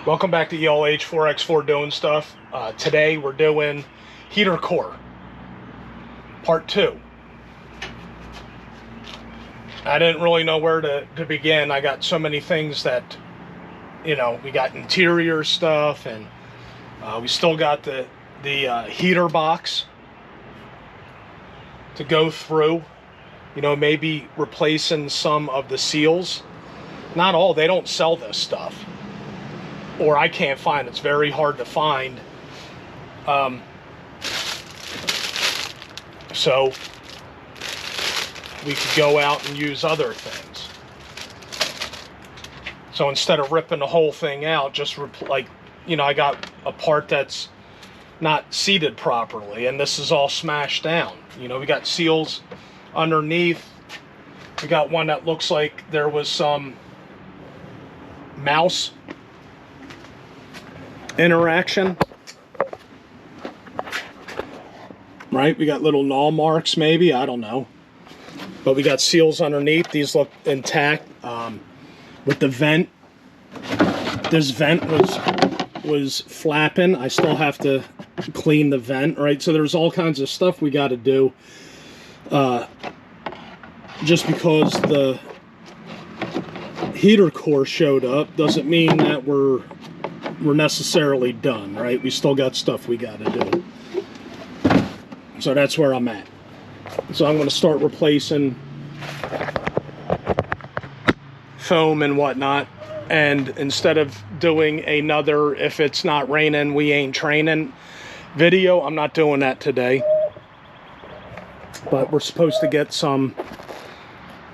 Welcome back to ELH4X4 doing stuff. Today we're doing heater core, part 2. I didn't really know where to begin. I got so many things that, we got interior stuff, and we still got the heater box to go through. Maybe replacing some of the seals. Not all, they don't sell this stuff. Or I can't find. It's very hard to find. So we could go out and use other things. So instead of ripping the whole thing out, just I got a part that's not seated properly, and this is all smashed down. We got seals underneath. We got one that looks like there was some mouse interaction, right? We got little gnaw marks, maybe, I don't know, but we got seals underneath. These look intact. With the vent, this vent was flapping. I still have to clean the vent, right? So there's all kinds of stuff we got to do. Just because the heater core showed up doesn't mean that we're necessarily done, right? We still got stuff we got to do. So that's where I'm at. So I'm going to start replacing foam and whatnot, and instead of doing another "if it's not raining we ain't training" video, I'm not doing that today. But we're supposed to get some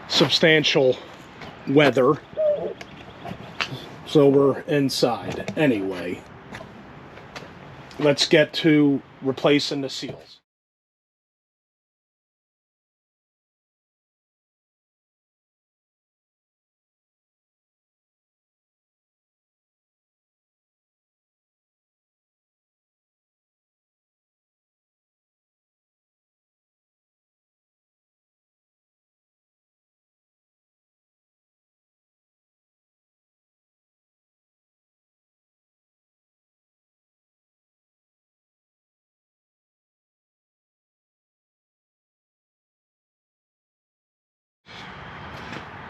substantial weather, so we're inside. Anyway, let's get to replacing the seals.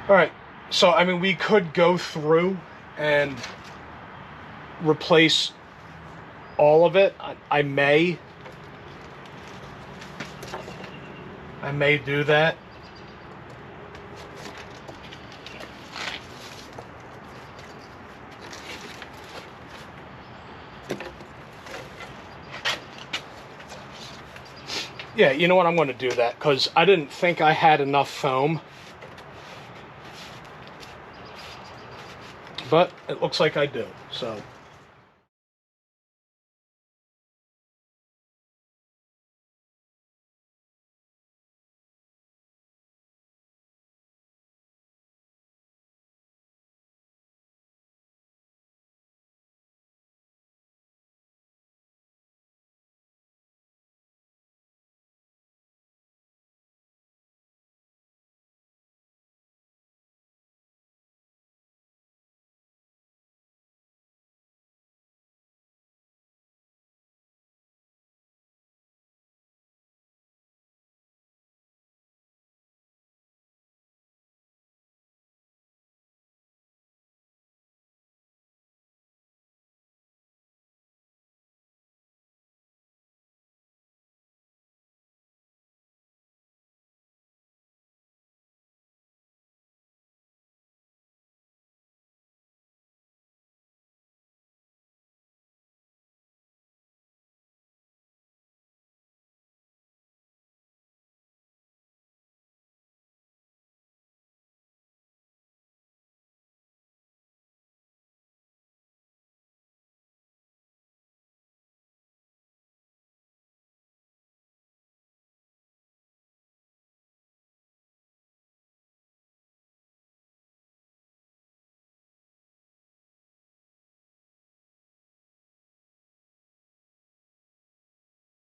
All right, so we could go through and replace all of it. I may do that. Yeah, you know what? I'm going to do that because I didn't think I had enough foam. But it looks like I do, so.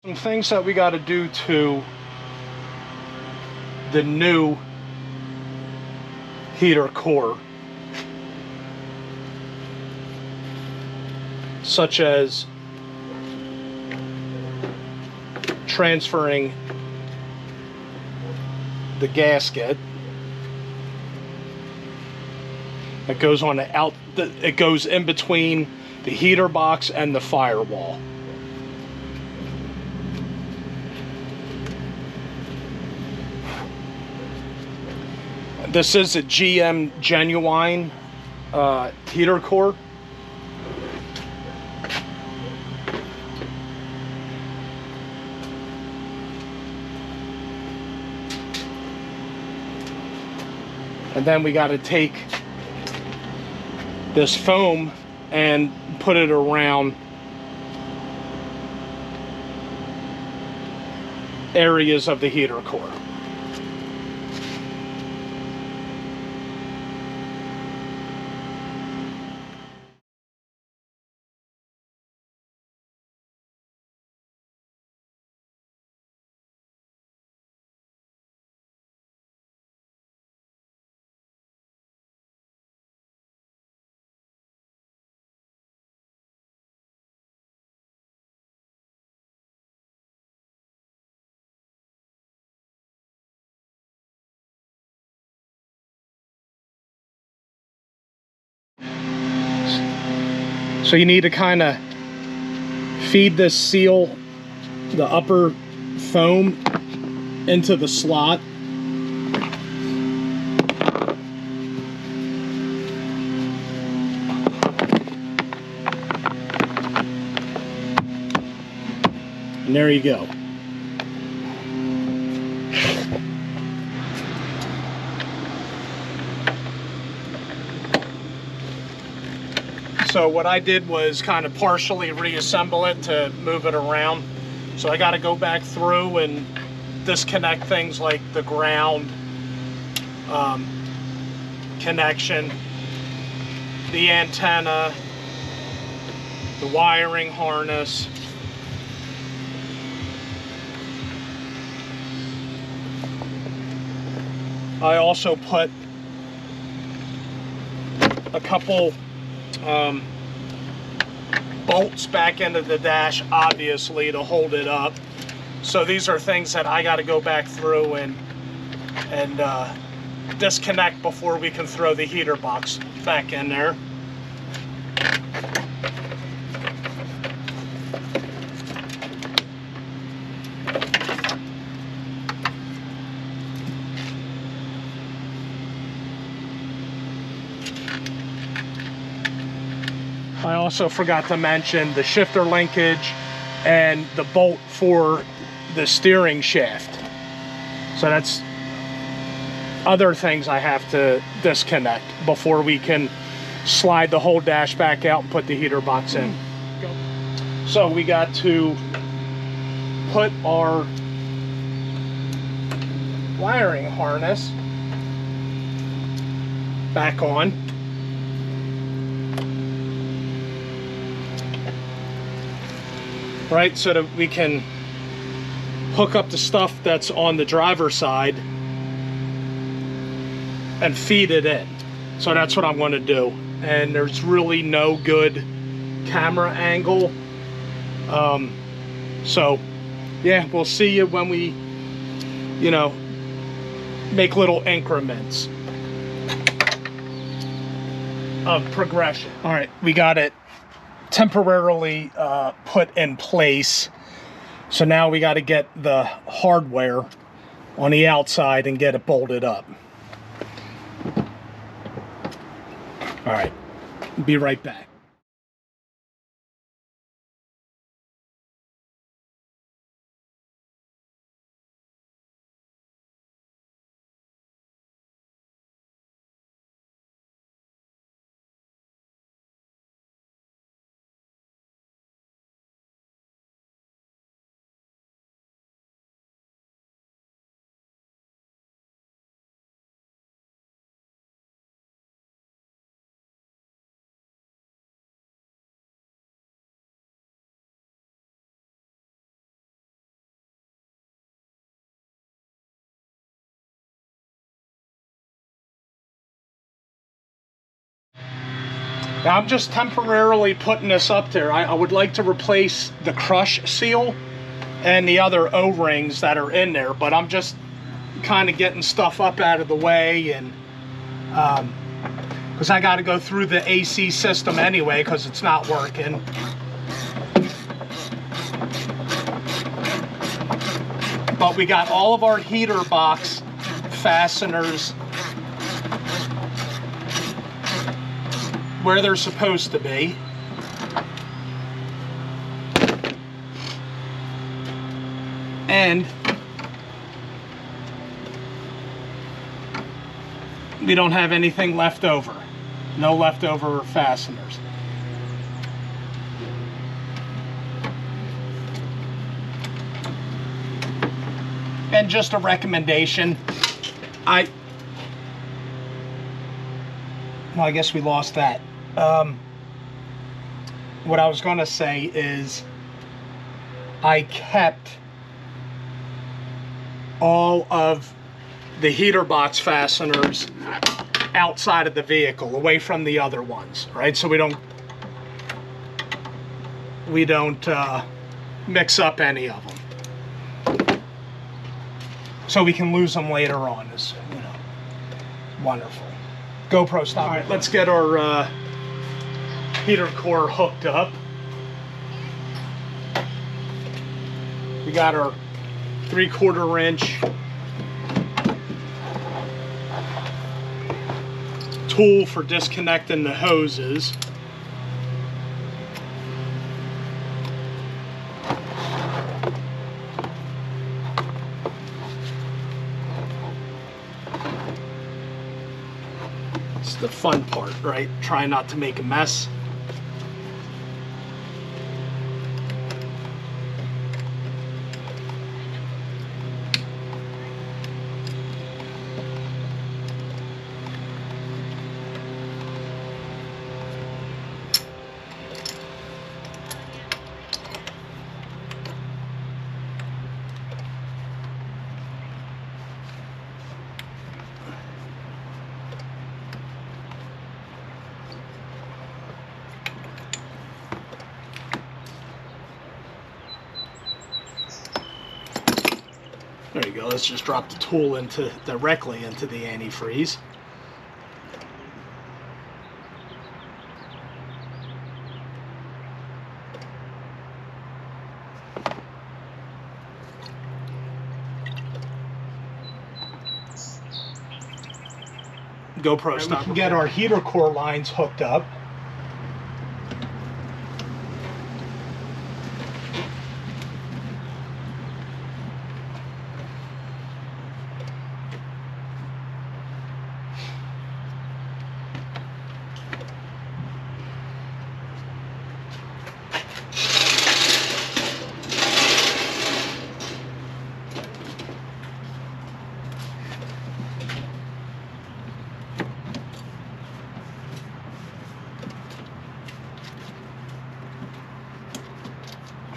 Some things that we got to do to the new heater core. such as transferring the gasket. It goes on the it goes in between the heater box and the firewall. This is a GM genuine heater core. And then we got to take this foam and put it around areas of the heater core. So you need to kind of feed this seal, the upper foam, into the slot. And there you go. So what I did was kind of partially reassemble it to move it around. So I got to go back through and disconnect things like the ground connection, the antenna, the wiring harness. I also put a couple bolts back into the dash, obviously, to hold it up. So these are things that I got to go back through and disconnect before we can throw the heater box back in there. I also forgot to mention the shifter linkage and the bolt for the steering shaft. So that's other things I have to disconnect before we can slide the whole dash back out and put the heater box in. So we got to put our wiring harness back on. Right, so that we can hook up the stuff that's on the driver's side and feed it in. So that's what I'm going to do. And there's really no good camera angle. So yeah, we'll see you when we, you know, make little increments of progression. All right, we got it temporarily put in place. So now we got to get the hardware on the outside and get it bolted up. All right, be right back. Now I'm just temporarily putting this up there. I would like to replace the crush seal and the other O-rings that are in there, but I'm just kind of getting stuff up out of the way, and because I got to go through the AC system anyway because it's not working. But we got all of our heater box fasteners where they're supposed to be. And we don't have anything left over. No leftover fasteners. And just a recommendation, well, I guess we lost that. What I was going to say is I kept all of the heater box fasteners outside of the vehicle, away from the other ones, right? So we don't mix up any of them. So we can lose them later on, is, you know, wonderful. GoPro stop. All right, let's get our heater core hooked up. We got our 3/4 inch tool for disconnecting the hoses. It's the fun part, right? Try not to make a mess. There you go. Let's just drop the tool directly into the antifreeze. GoPro stop. We can get our heater core lines hooked up.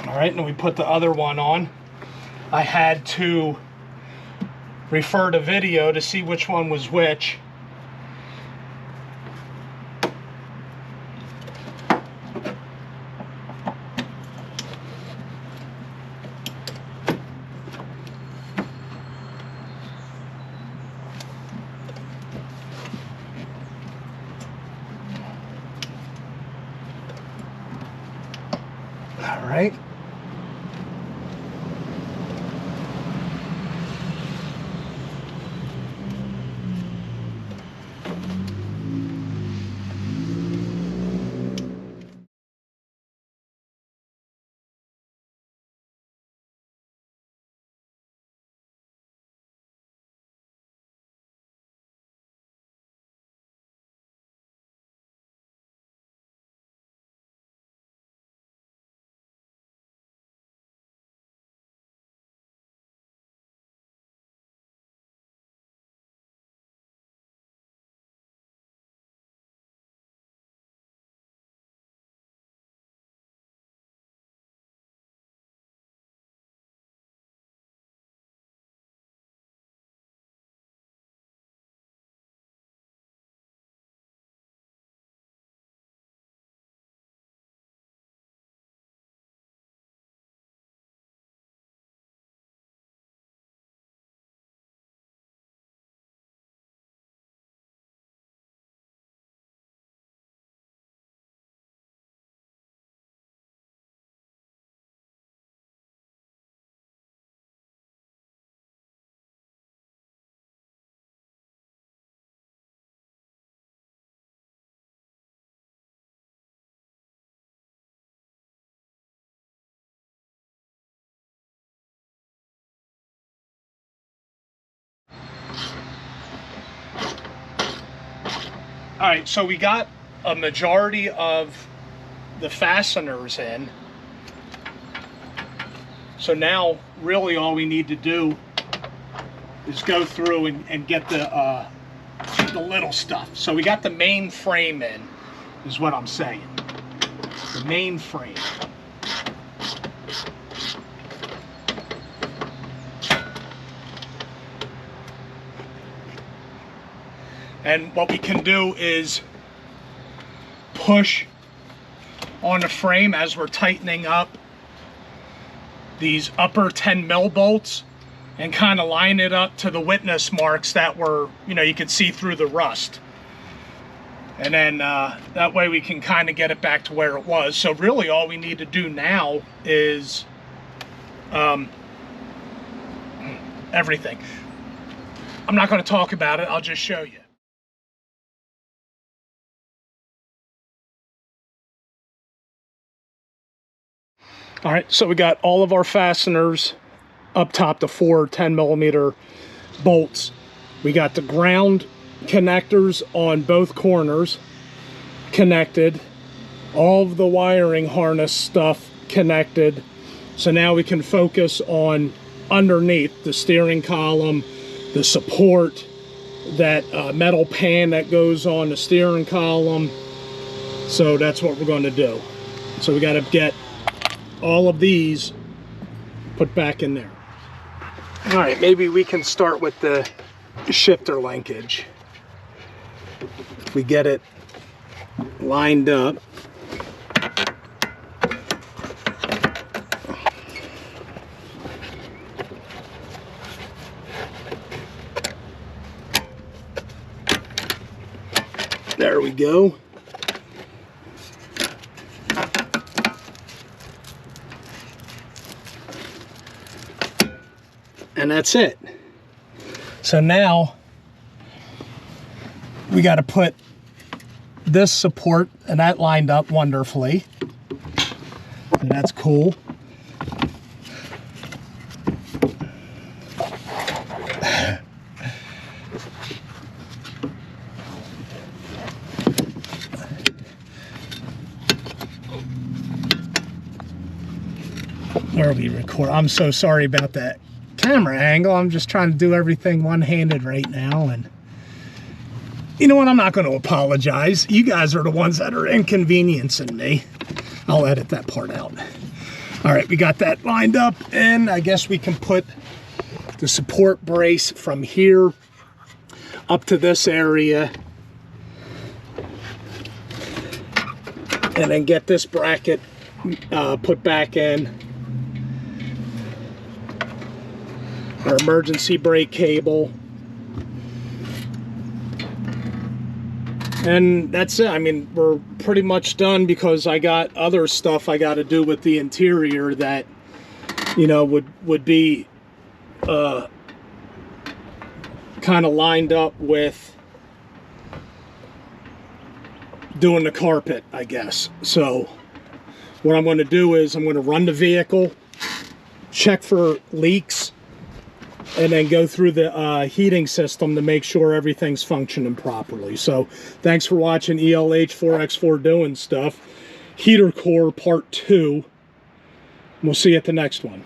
All right, and we put the other one on. I had to refer to video to see which one was which. All right. right, so we got a majority of the fasteners in. So now really all we need to do is go through and get the little stuff. So we got the main frame in, is what I'm saying. The main frame. And what we can do is push on the frame as we're tightening up these upper 10 mil bolts and kind of line it up to the witness marks that were, you know, you could see through the rust. And then that way we can kind of get it back to where it was. So really all we need to do now is everything. I'm not going to talk about it, I'll just show you. All right, so we got all of our fasteners up top, the 4 10mm bolts. We got the ground connectors on both corners connected. All of the wiring harness stuff connected. So now we can focus on underneath the steering column, the support, that metal pan that goes on the steering column. So that's what we're going to do. So we got to get all of these put back in there. All right, maybe we can start with the shifter linkage. If we get it lined up. There we go. And that's it. So now we got to put this support, and that lined up wonderfully. And that's cool. Where we record. I'm so sorry about that camera angle. I'm just trying to do everything one-handed right now, and you know what, I'm not going to apologize. You guys are the ones that are inconveniencing me. I'll edit that part out. All right, we got that lined up, and I guess we can put the support brace from here up to this area, and then get this bracket put back in. Our emergency brake cable. And that's it. I mean, we're pretty much done, because I got other stuff I got to do with the interior that, you know, would be kind of lined up with doing the carpet, I guess. So what I'm going to do is I'm going to run the vehicle, check for leaks, and then go through the heating system to make sure everything's functioning properly. So thanks for watching ELH 4x4 doing stuff. Heater core part 2. We'll see you at the next one.